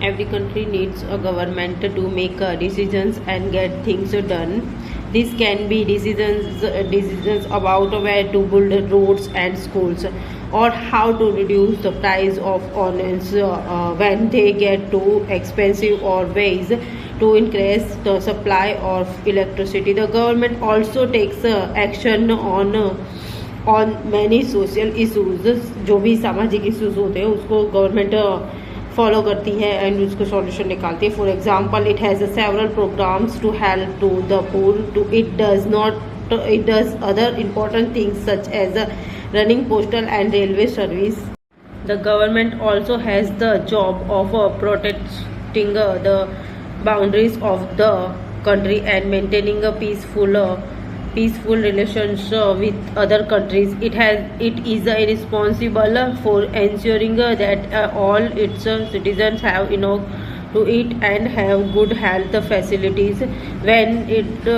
Every country needs a government to make decisions and get things done. This can be decisions about where to build roads and schools, or how to reduce the price of onions when they get too expensive, or ways to increase the supply of electricity. The government also takes action on many social issues. जो भी सामाजिक issues होते हैं उसको government follow करती है and उसको solution निकालती है. For example, it has several programs to help to the poor. To it does other important things such as running postal and railway service. The government also has the job of protecting the boundaries of the country and maintaining a peaceful relations with other countries. It is responsible for ensuring that all its citizens have enough to eat and have good health facilities. When it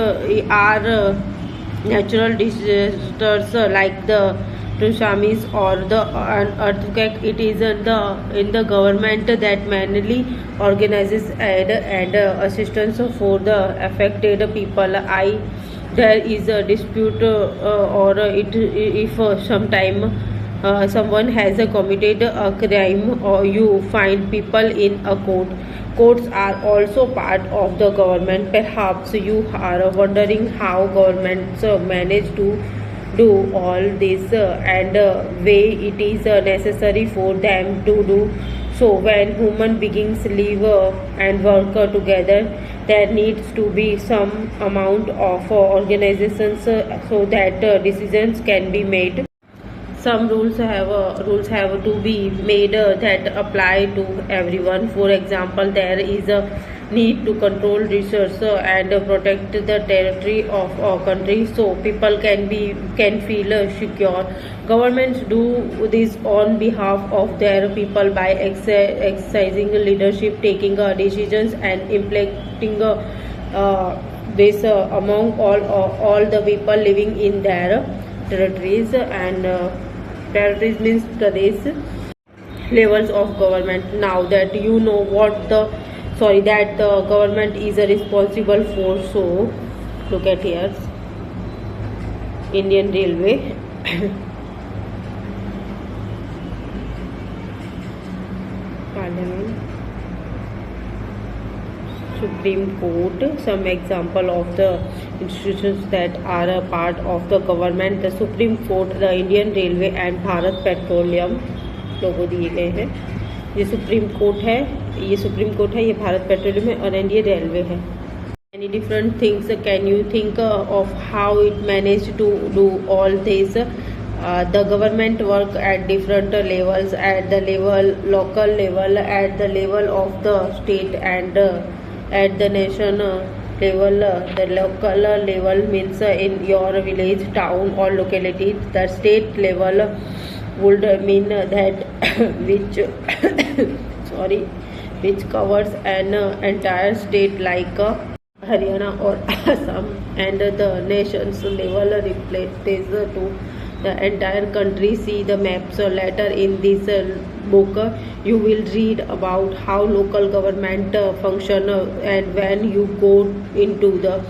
are natural disasters like the tsunamis or the earthquake, it is in the government that manually organizes aid and assistance for the affected people. There is a dispute or if sometime someone has committed a crime, or you find people in a court. Courts are also part of the government. Perhaps you are wondering how governments manage to do all this and way it is necessary for them to do so. When human beings live and work together, there needs to be some amount of organizations so that decisions can be made. Some rules have to be made that apply to everyone. For example, there is a need to control research and protect the territory of a country so people can feel secure. Governments do this on behalf of their people by exercising leadership, taking decisions, and implementing this among all the people living in their territories. And territories means pradesh. Levels of government. Now that you know that the government is responsible for, so look at here. Indian Railway, Parliament, Supreme Court. Some example of the institutions that are a part of the government: the Supreme Court, the Indian Railway and Bharat Petroleum. लोगो दिए गए हैं. ये supreme court है, ये Bharat petroleum है और Indian railway है. Many different things. Can you think of how it managed to do all this? The government work at different levels, at the local level, at the level of the state, and at the nation level. The local level means in your village, town or locality. The state level would mean that which covers an entire state like Haryana or Assam, and the nation's level reflects to the entire country. See the maps later in this book. You will read about how local government function, and when you go into the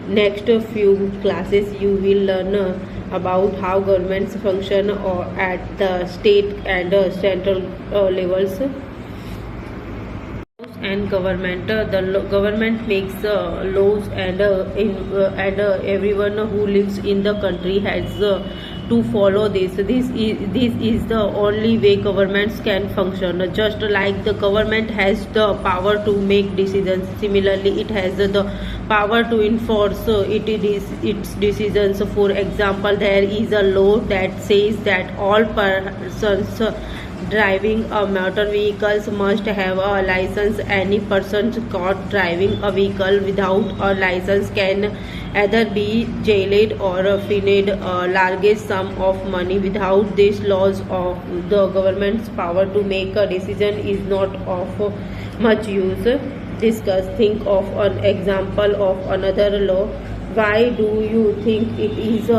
next few classes, you will learn about how governments function or at the state and central levels. And government, the government makes laws, and everyone who lives in the country has to follow this. This is the only way governments can function. Just like the government has the power to make decisions, similarly it has the power to enforce its decisions. For example, there is a law that says that all persons driving a motor vehicles must have a license. Any person caught driving a vehicle without a license can either be jailed or fined a large sum of money. Without these laws, of the government's power to make a decision is not of much use. Think of an example of another law. Why do you think it is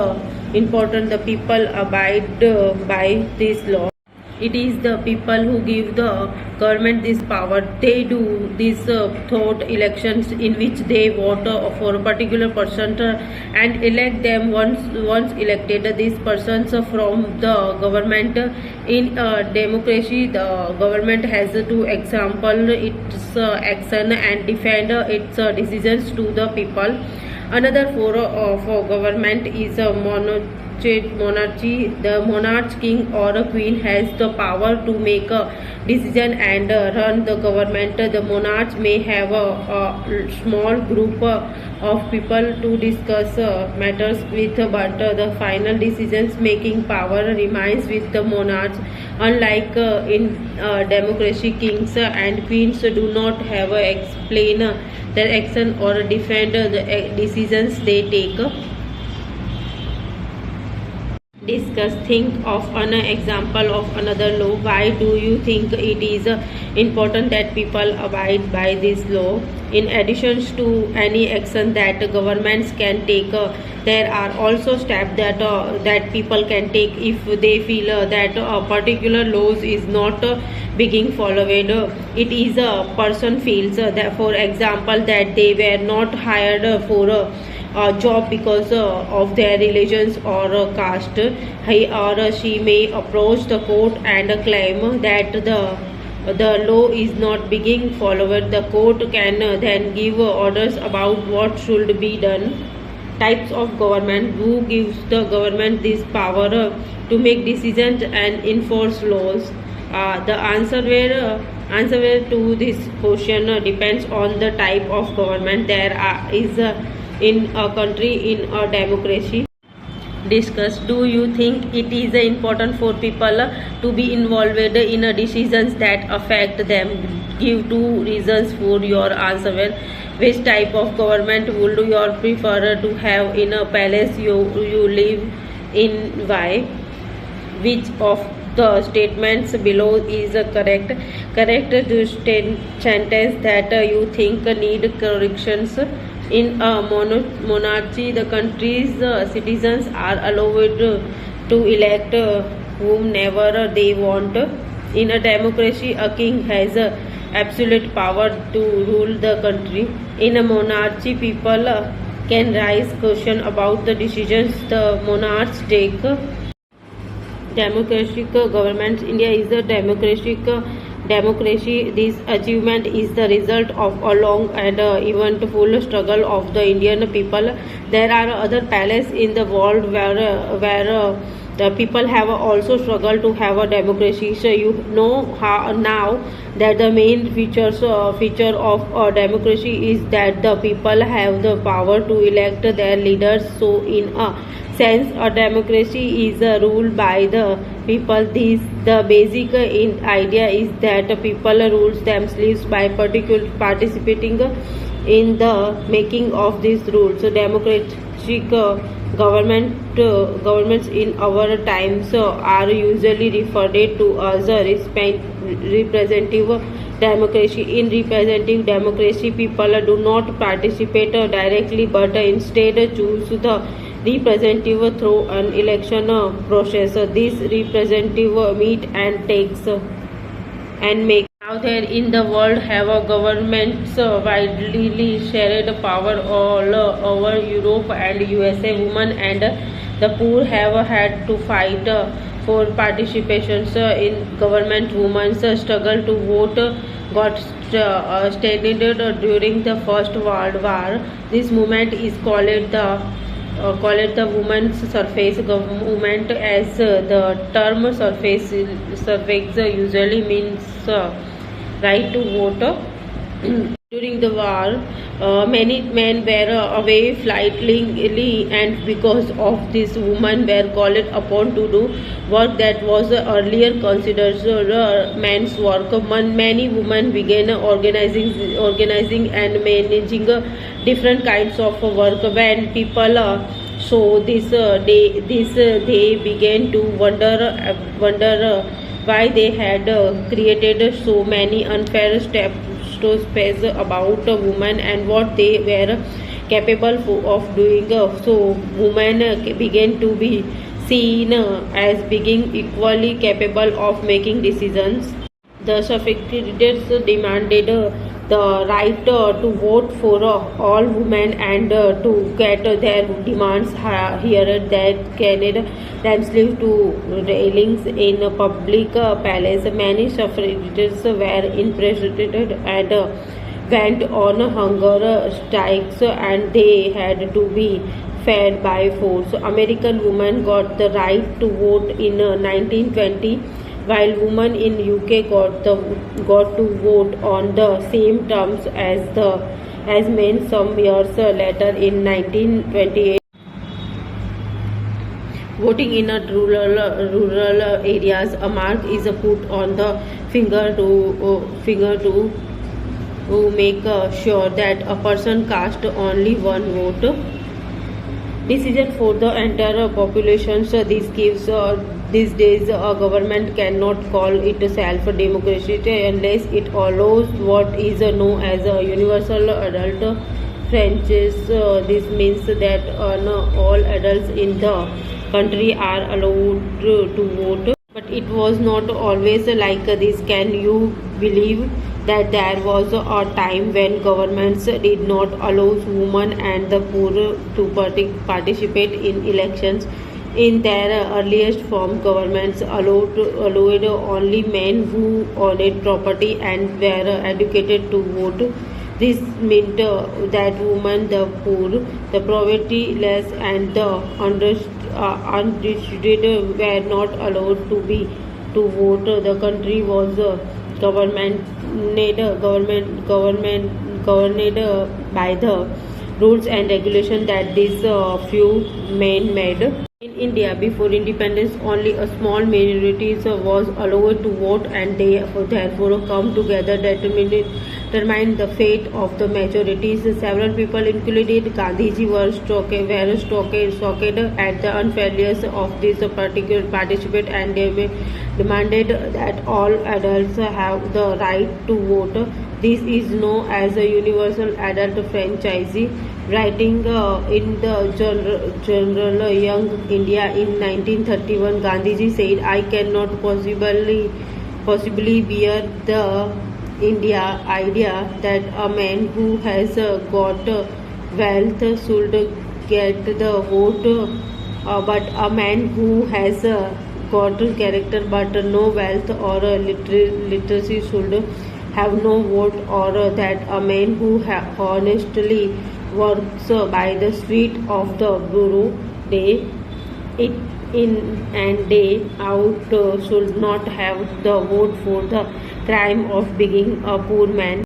important the people abide by this law? It is the people who give the government this power. They do this thought elections in which they vote for a particular person and elect them. Once elected, these persons from the government. In democracy, the government has to example its action and defend its decisions to the people. Another form of government is a monarchy. The monarch, king or a queen, has the power to make a decision and run the government. The monarch may have a small group of people to discuss matters with, but the final decisions making power remains with the monarch. Unlike in democracy, kings and queens do not have explain their action or defend the decisions they take. Discuss. Think of an example of another law. Why do you think it is important that people abide by this law? In addition to any action that governments can take, there are also steps that people can take if they feel that a particular law is not being followed. It is a person feels that, for example, that they were not hired for a job because of their religions or caste. He or she may approach the court and claim that the law is not being followed. The court can then give orders about what should be done. Types of government. Who gives the government this power to make decisions and enforce laws? The answer to this question depends on the type of government. There is in a country in a democracy. Discuss. Do you think it is important for people to be involved in decisions that affect them? Give two reasons for your answer. Well, which type of government would you prefer to have in a palace you live in? Why? Which of the statements below is correct? Correct the sentence that you think need corrections. In a monarchy, the country's citizens are allowed to elect whomever they want. In a democracy, a king has absolute power to rule the country. In a monarchy, people can raise questions about the decisions the monarchs take. Democratic governments. India is a democratic democracy. This achievement is the result of a long and eventful struggle of the Indian people. There are other places in the world where the people have also struggled to have a democracy. So you know how now that the main feature of a democracy is that the people have the power to elect their leaders. So in a sense, a democracy is ruled by the people. The basic idea is that people rules themselves by participating in the making of these rules. So democratic governments in our times are usually referred to as a representative democracy. In representative democracy, people do not participate directly but instead choose the representative through an election process. This representative meet and takes and make. Now there in the world have a governments widely shared power all over Europe and USA. Women and the poor have had to fight for participation in government. Women struggle to vote got started during the First World War. This movement is call it the women's suffrage movement, as the term suffrage usually means right to vote. During the war, many men were away flightly, and because of this, women were called upon to do work that was earlier considered men's work. Many women began organizing and managing different kinds of work. When people saw this, they began to wonder why they had created so many unfair steps about women and what they were capable of doing. So women began to be seen as being equally capable of making decisions. The suffragettes demanded the right to vote for all women and to get their demands heard. That carried themselves to railings in a public palace. Many suffragettes were imprisoned and went on hunger strikes, and they had to be fed by force. American women got the right to vote in 1920, while women in UK got to vote on the same terms as men some years later in 1928. Voting in a rural areas, a mark is put on the finger to make sure that a person cast only one vote. Decision for the entire population. So this gives these days a government cannot call itself a democracy unless it allows what is known as a universal adult franchise. This means that all adults in the country are allowed to vote. But it was not always like this. Can you believe that there was a time when governments did not allow women and the poor to participate in elections? In their earliest form, governments allowed only men who owned property and were educated to vote. This meant that women, the poor, the poverty-less, and the undistributed were not allowed to vote. The country was governed by the rules and regulations that these few men made. In India, before independence, only a small minority was allowed to vote, and they therefore come together determine the fate of the majorities. Several people, including Gandhiji, were shocked at the unfairness of this particular participate, and they demanded that all adults have the right to vote. This is known as a universal adult franchise. Writing in the journal Young India in 1931, Gandhiji said, "I cannot possibly bear the idea that a man who has got wealth should get the vote, but a man who has got character but no wealth or literacy should have no vote, or that a man who honestly works by the sweat of the bureau day in and day out should not have the vote for the crime of being a poor man."